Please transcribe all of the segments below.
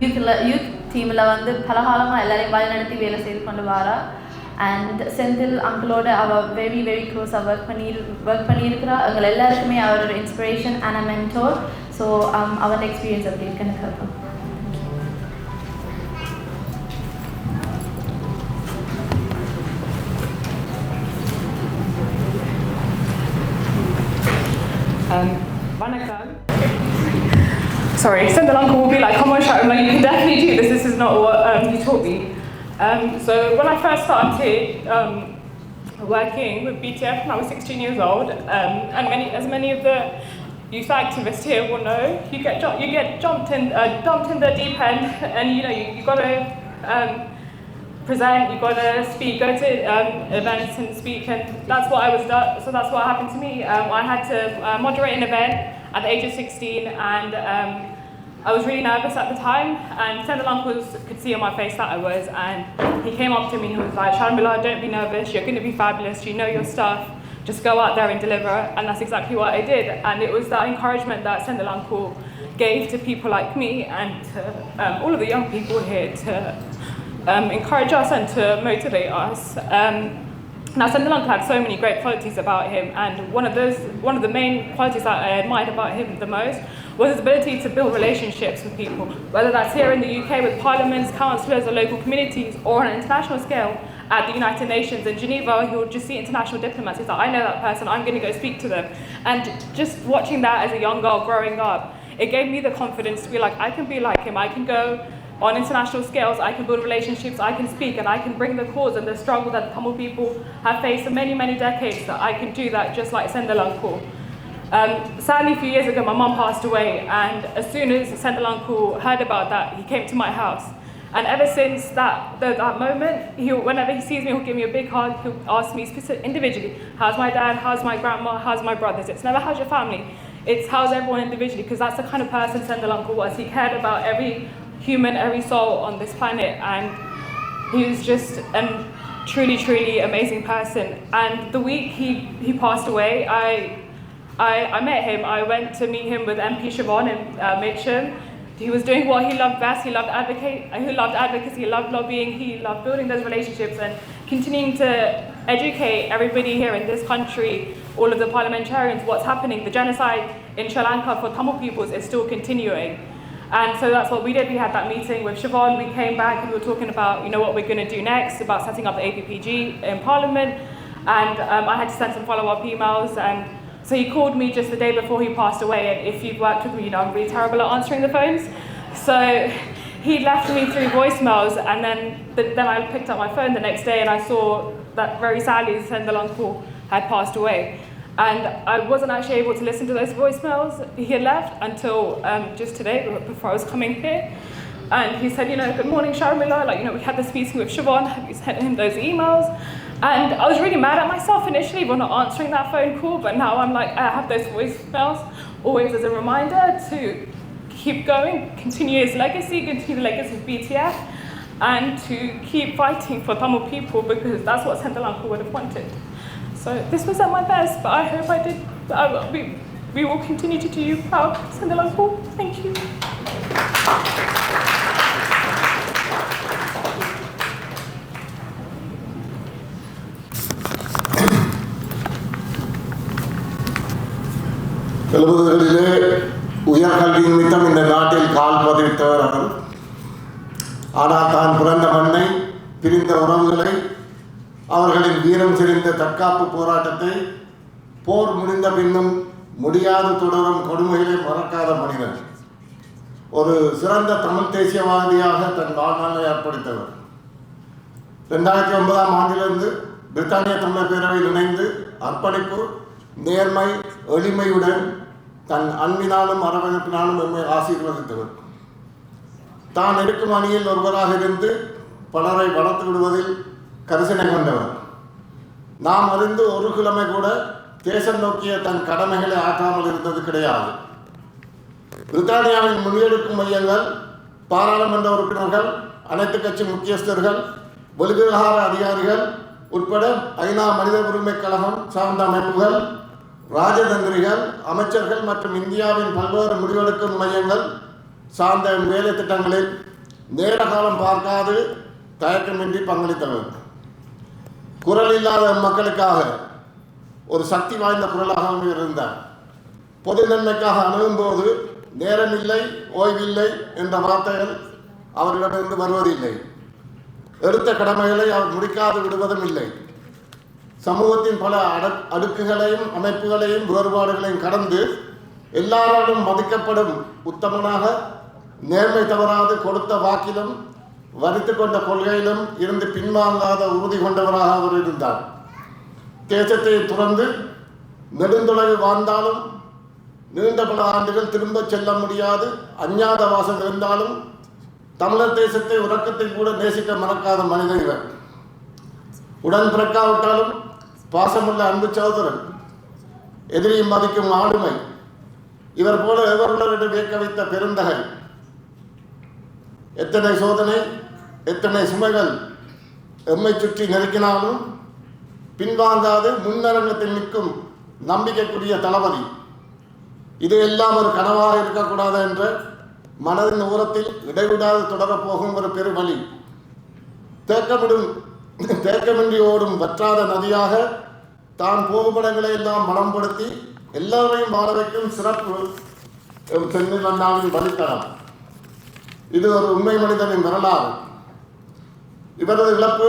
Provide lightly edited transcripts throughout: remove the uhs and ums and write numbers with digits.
Youth டீமில் வந்து பல காலமாக எல்லாரையும் வழிநடத்தி வேலை செய்து கொண்டு வாரா. அண்ட் செந்தில் அங்கிளோட அவள் வெரி வெரி க்ளோஸாக ஒர்க் பண்ணியிருக்கிறா. எங்கள் எல்லாருக்குமே அவர் ஒரு inspiration and a mentor. So அவரோட எக்ஸ்பீரியன்ஸ் அப்படி இருக்குன்னு கேட்போம். Vanakkam. Sorry, Sendal uncle will be like, come on, shout. I'm like, you can definitely do this. This is not what you taught me. So when I first started working with BTF when I was 16 years old, and as many of the youth activists here will know, you get dumped in the deep end, and you got to present, you got to speak, go to events and speak, and that's what I was done. So that's what happened to me. I had to moderate an event at the age of 16, and I was really nervous at the time, and Sendal uncle could see on my face that I was, and he came up to me and he was like, Sharmila, don't be nervous, you're going to be fabulous, you know your stuff, just go out there and deliver. And that's exactly what I did. And it was that encouragement that Sendal uncle gave to people like me and to all of the young people here to encourage us and to motivate us. Now, Sendal uncle had so many great qualities about him, and one of the main qualities that I admired about him the most was his ability to build relationships with people, whether that's here in the UK with parliaments, councillors, or local communities, or on an international scale at the United Nations in Geneva. He would just see international diplomats. He's like, I know that person, I'm going to go speak to them. And just watching that as a young girl growing up, it gave me the confidence to be like, I can be like him, I can go on international scales, I can build relationships, I can speak, and I can bring the cause and the struggle that the Tamil people have faced for many, many decades, that I can do that just like Sendal uncle. Sadly, a few years ago, my mum passed away, and as soon as Sendal uncle heard about that, he came to my house. And ever since that moment, whenever he sees me, he'll give me a big hug, he'll ask me individually, how's my dad, how's my grandma, how's my brothers? It's never how's your family, it's how's everyone individually, because that's the kind of person Sendal uncle was. He cared about every human, every soul on this planet, and he was just a truly, truly amazing person. And the week he passed away, I met him. I went to meet him with MP Siobhan in Mitcham. He was doing what he loved best. He loved advocacy, he loved lobbying, he loved building those relationships and continuing to educate everybody here in this country, all of the parliamentarians, what's happening. The genocide in Sri Lanka for Tamil peoples is still continuing. And so that's what we did. We had that meeting with Siobhan. We came back and we were talking about, what we're going to do next, about setting up the APPG in Parliament. And I had to send some follow-up emails. And so he called me just the day before he passed away. And if you've worked with me, I'm really terrible at answering the phones. So he left me 3 voicemails. And then I picked up my phone the next day and I saw that very sadly Sendal uncle had passed away. And I wasn't actually able to listen to those voicemails. He had left until just today, before I was coming here. And he said, good morning, Sharmila. We had this meeting with Siobhan. Have you sent him those emails? And I was really mad at myself initially for not answering that phone call. But now I'm like, I have those voicemails always as a reminder to keep going, continue his legacy, continue the legacy of BTF, and to keep fighting for Tamil people, because that's what Sendal uncle would have wanted. So this was at my best, but I hope I did. We will continue to do you proud, Sendal uncle. Thank you. எழுபதுகளிலே உயர்கல்வி நிமித்தம் இந்த நாட்டில் கால் பதித்தவர் அவர். ஆனால் தான் பிறந்த மண்ணை, பிரிந்த உறவுகளை, அவர்களின் வீரம் செறிந்த தற்காப்பு போராட்டத்தை, போர் முடிந்த பின்னும் முடியாது தொடரும் கொடுமைகளை மறக்காத மனிதன். ஒரு சிறந்த தமிழ் தேசியவாதியாக தன் வாழ்நாளை அர்ப்பணித்தவர். 2009ஆம் ஆண்டிலிருந்து பிரித்தானிய தமிழர் பேரவையில் இணைந்து அர்ப்பணிப்பு, நேர்மை, எளிமையுடன் தன் அன்பினாலும் அரவணைப்பினாலும் எம்மை ஆசீர்வதித்தவர். தான் இருக்கும் அணியில் ஒருவராக இருந்து பலரை வளர்த்து விடுவதில் கரிசனை கொண்டவர். நாம் அறிந்து ஒரு கிழமை கூட தேசம் நோக்கிய தன் கடமைகளை ஆற்றாமல் இருந்தது கிடையாது. பிரித்தானியாவின் முன்னெடுக்கும் மையங்கள், பாராளுமன்ற உறுப்பினர்கள், அனைத்து கட்சி முக்கியஸ்தர்கள், வெளிவிவகார அதிகாரிகள் உட்பட ஐநா மனித உரிமை கழகம் சார்ந்த அமைப்புகள், ராஜதந்திரிகள், அமைச்சர்கள் மற்றும் இந்தியாவின் பல்வேறு முடிவெடுக்கும் மையங்கள் சார்ந்த வேலை திட்டங்களில் நேர காலம் பார்க்காது தயக்கமின்றி பங்களித்தவர். குரல் இல்லாத மக்களுக்காக ஒரு சக்தி வாய்ந்த குரலாக இருந்தார். பொது நன்மைக்காக அணுகும்போது நேரமில்லை, ஓய்வில்லை என்ற வார்த்தைகள் அவரிடமிருந்து வருவதில்லை. எடுத்த கடமைகளை அவர் முடிக்காது விடுவதும் இல்லை. சமூகத்தின் பல அடுக்குகளையும் அமைப்புகளையும் வேறுபாடுகளையும் கடந்து எல்லாராலும் மதிக்கப்படும் உத்தமனாக, நேர்மை தவறாது கொடுத்த வாக்கிலும் வரித்து கொண்ட கொள்கையிலும் இருந்து பின்வாங்காத உறுதி கொண்டவராக அவர் இருந்தார். தேசத்தை துறந்து நெடுந்தொலைவு வாழ்ந்தாலும், நீண்ட பல ஆண்டுகள் திரும்ப செல்ல முடியாது அஞ்ஞாத வாசம் இருந்தாலும் தமிழர் தேசத்தை உறக்கத்தை கூட நேசிக்க மறக்காத மனிதர் இவர். உடன் பிறக்காவிட்டாலும் பாசமுள்ள அன்பு சகோதரன், எதிரியை மதிக்கும் ஆளுமை, இவர் போல எவருடன் வியக்க வைத்த பெருந்தகை. எத்தனை சோதனை, எத்தனை சுமைகள் எம்மை சுற்றி நெருக்கினாலும் பின்வாங்காது முன்னரங்கத்தில் நிற்கும் நம்பிக்கைக்குரிய தளபதி. இது எல்லாம் ஒரு கனவாக இருக்கக்கூடாது என்ற மனதின் ஓரத்தில் இடைவிடாது தொடரப்போகும் ஒரு பெருவழி. தேக்கமின்றி ஓடும் வற்றாத நதியாக தான் போகுமிடங்களை எல்லாம் மனம்படுத்தி எல்லாரையும் வாழ வைக்கும் சிறப்பு செந்தில் அண்ணாவின் வழித்தடம். இது ஒரு உண்மை மனிதனின் வரலாறு. இவரது இழப்பு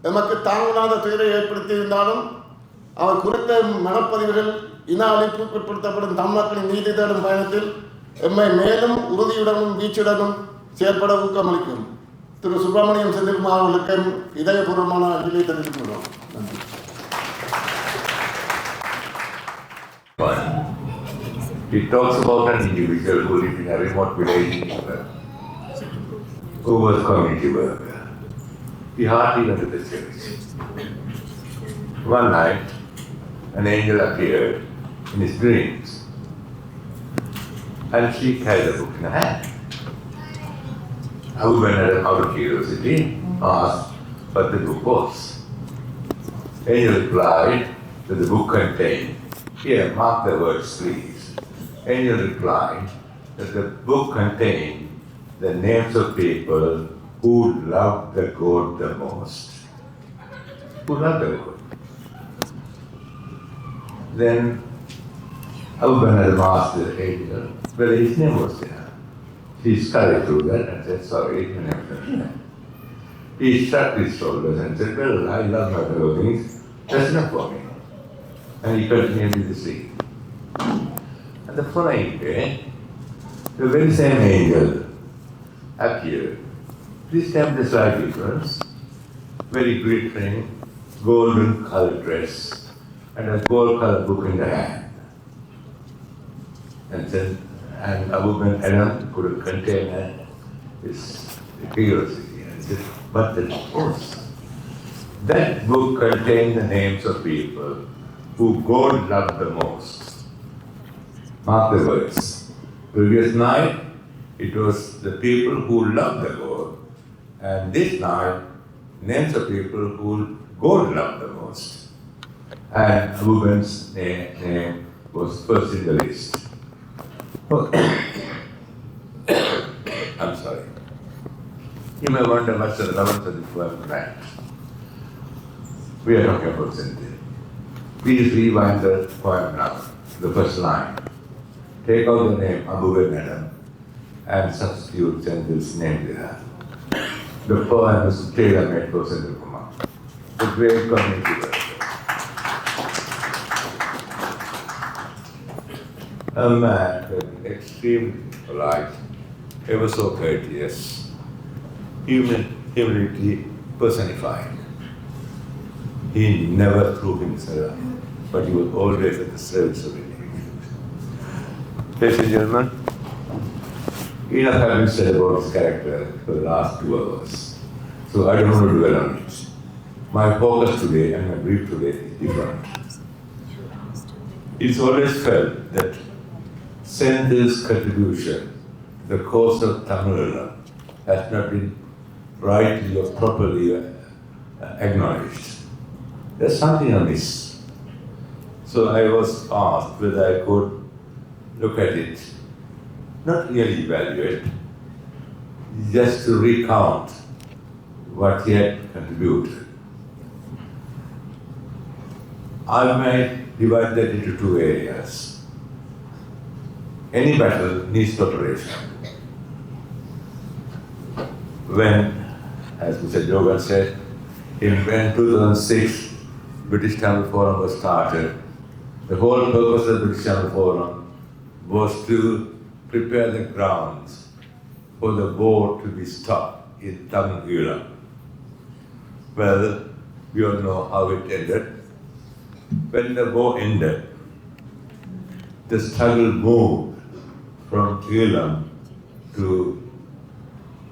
எமக்கு தாங்களாத துயரை ஏற்படுத்தியிருந்தாலும் அவர் குறித்த மனப்பதிவுகள் இன அழிப்புக்குட்படுத்தப்படும் தமிழ்மக்களின் நீதி தேடும் பயணத்தில் எம்மை மேலும் உறுதியுடனும் வீச்சுடனும் செயற்பட ஊக்கமளிக்கும். திரு சுப்பிரமணியம் செந்தில்குமார் அவர்களுக்கு இதயபூர்வமான அஞ்சலியை தெரிவித்துக் கொள்வோம். நன்றி. He talks about an individual who lived in a remote village in England, who was community worker. He hardly went to the church. One night, an angel appeared in his dreams, and she carried a book in her hand. Abu Bakr, out of curiosity, asked what the book was. Angel replied that the book contained, here, mark the words please. Angel replied that the book contained the names of people who loved the God the most. Who loved the God. Then Abu Bakr asked the angel whether his name was there. He scurried through that and said, sorry, your name is not there. He shrugged his shoulders and said, well, I love my fellow things, that's enough for me. And he continued with the sleep. And the following day, the very same angel appeared. This time the slight difference, very glittering, golden colored dress, and a gold colored book in the hand. And Abu Bakr Adam couldn't contain his curiosity and said, but the course. That book contained the names of people who God loved the most. Mark the words. Previous night, it was the people who loved the God, and this night, names of people who God loved the most. And Abu Bakr's name was first in the list. I'm sorry. You may wonder what's the relevance of this poem tonight. We are talking about Senthil. Please rewind the poem now, the first line. Take out the name Abu Bakr and substitute Senthil's name there. The poem is tailor-made for Senthil Kumar. A great community work. A man with extremely polite, ever so courteous, humility personified. He never threw himself, but he was always at the service of individuals. Ladies and gentlemen, enough have been said about his character for the last 2 hours, so I don't want to dwell on it. My focus today and my brief today is different. It's always felt that Senthil's contribution to the cause of Tamil has not been rightly or properly acknowledged. There's something amiss. So I was asked whether I could look at it not really evaluate, just to recount what he had contributed. I might divide that into two areas. Any battle needs preparation. When, as Mr. Jogan said, in 2006, British Tamil Forum was started, the whole purpose of the British Tamil Forum was to prepare the grounds for the war to be stopped in Tamil Elam. Well, we all know how it ended. When the war ended, the struggle moved from Elam to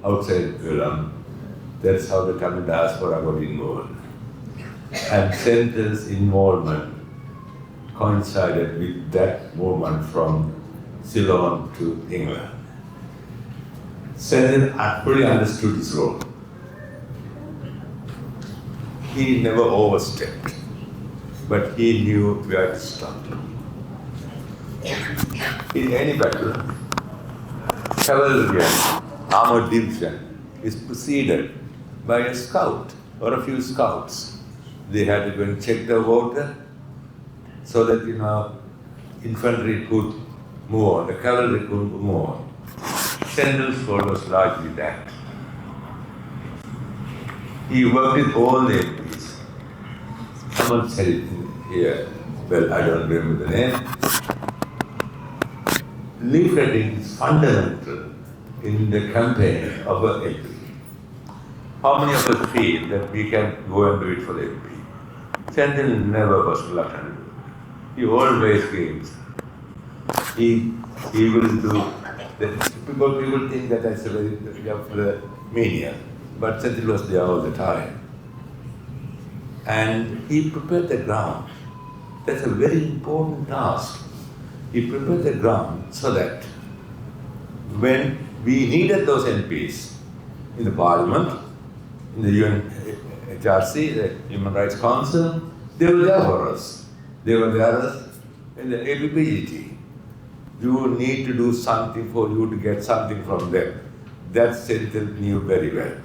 outside Elam. That's how the Tamil diaspora got involved. And Central's involvement coincided with that movement from Ceylon to England. Central fully understood his role. He never overstepped, but he knew where to stop. In any battle, cavalry and armored division is preceded by a scout or a few scouts. They had to go and check the water so that infantry could move on, the cavalry could move on. Central's role was largely that. He worked with all the MPs. Someone said it here, well, I don't remember the name. Leafleting is fundamental in the campaign of an MP. How many of us feel that we can go and do it for the MP? Central never was reluctant. He always gives. He will do that. People think that that's a very mania, but Central was there all the time. And he prepared the ground. That's a very important task. He prepared the ground so that when we needed those MPs in the Parliament, in the UNHRC, the Human Rights Council, they were there for us. They were there in the ABPGT. You need to do something for you to get something from them. That Central knew very well.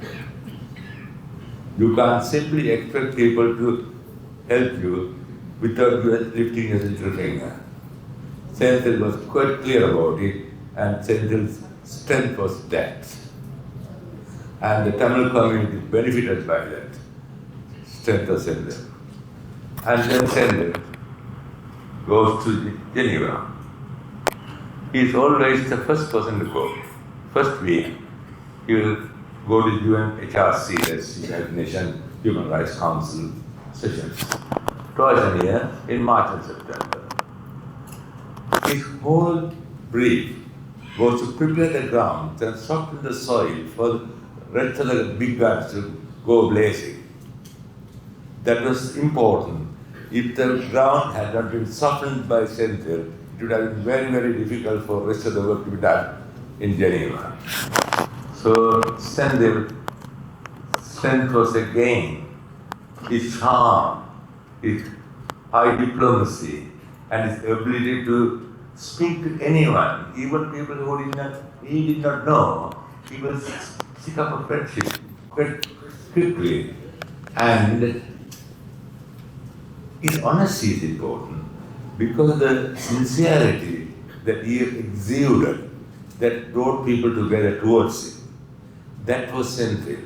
You can't simply expect people to help you without you lifting your little finger. Central was quite clear about it, and Central's strength was that. And the Tamil community benefited by that strength of Central. And then Central goes to Geneva. He is always the first person to go. First week, he will go to UNHRC, that's the United Nations Human Rights Council sessions, twice a year in March and September. His whole brief was to prepare the ground and soften the soil for the rest of the big guns to go blazing. That was important. If the ground had not been softened by Central, it would have been very, very difficult for the rest of the work to be done in Geneva. So Central's strength was again his charm, his high diplomacy, and his ability to speak to anyone, even people who he did not know. He will seek up a friendship quite quickly. And his honesty is important because the sincerity that he exuded that brought people together towards him. That was Central.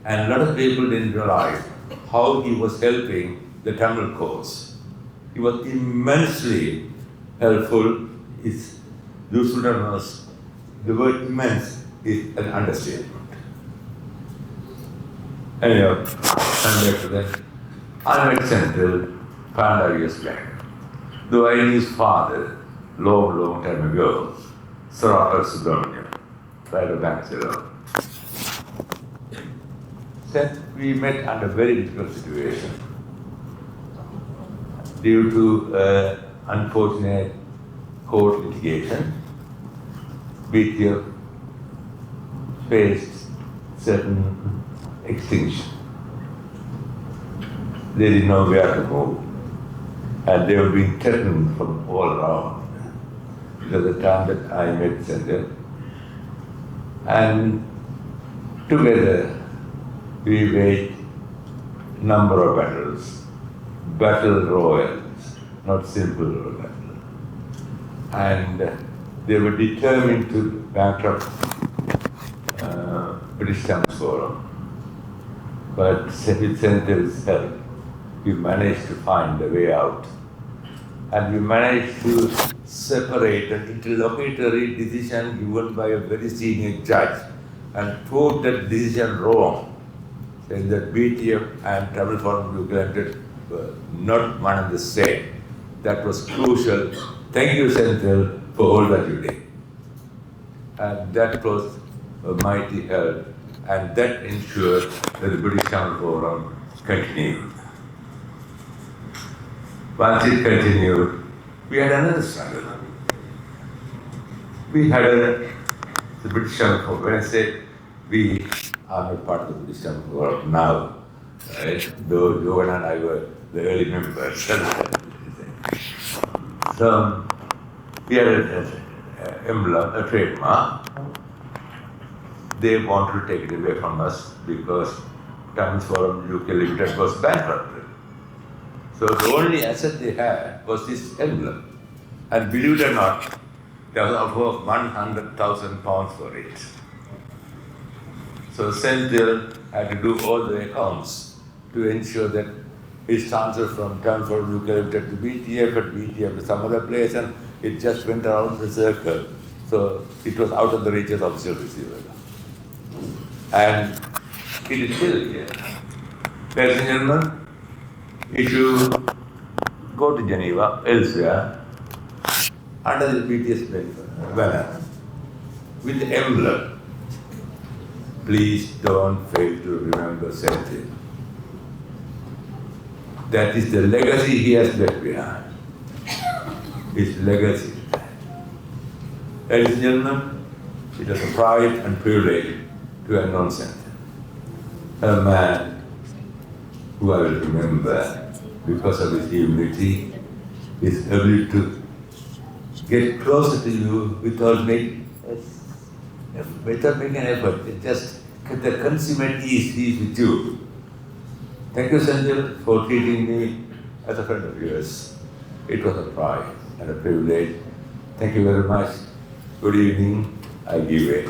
And a lot of people didn't realize how he was helping the Tamil cause. He was immensely helpful. His usefulness, the word immense is an understatement. Anyhow, I'm back to that. I met Central 5 years back. Though I knew his father long, long time ago, Sarathar Subramaniam, right of Bangalore. Then we met under very difficult situation due to unfortunate court litigation. BTF faced certain extinction. They didn't know where to go, and they were being threatened from all around. It was the time that I met Senthil. And together we waged number of battles, battle royals, not simple battles. And they were determined to bankrupt British Times Forum. But with Senthil's help, we managed to find a way out. And we managed to separate an interlocutory decision given by a very senior judge and proved that decision wrong, saying that BTF and Travel Forum Uganda were not one and the same. That was crucial. Thank you, Senthil, for all that you did. And that was a mighty help, and that ensured that the British Travel Forum continued. Once it continued, we had another struggle. We had the British Travel Forum. When I say we are not part of the British Travel Forum now, right? Though Johan and I were the early members. So we had an emblem, a trademark. They wanted to take it away from us because Times Forum UK Limited was bankrupted. So the only asset they had was this emblem. And believe it or not, there was above £100,000 for it. So Senthil had to do all the accounts to ensure that his transfer from Times Forum UK Limited to BTF and BTF to some other place, and it just went around the circle. So it was out of the reach of the official receiver. And it is still here. Ladies and gentlemen, if you go to Geneva, elsewhere, under the BTS banner, with the emblem, please don't fail to remember Senthil. That is the legacy he has left behind. His legacy. Ladies and gentlemen, it is a pride and privilege to announce Senthil, a man who I will remember because of his humility, his ability to get closer to you without making an effort. It just the consummate ease he is with you. Thank you, Senthil, for treating me as a friend of yours. It was a pride and a privilege. Thank you very much. Good evening. I give way.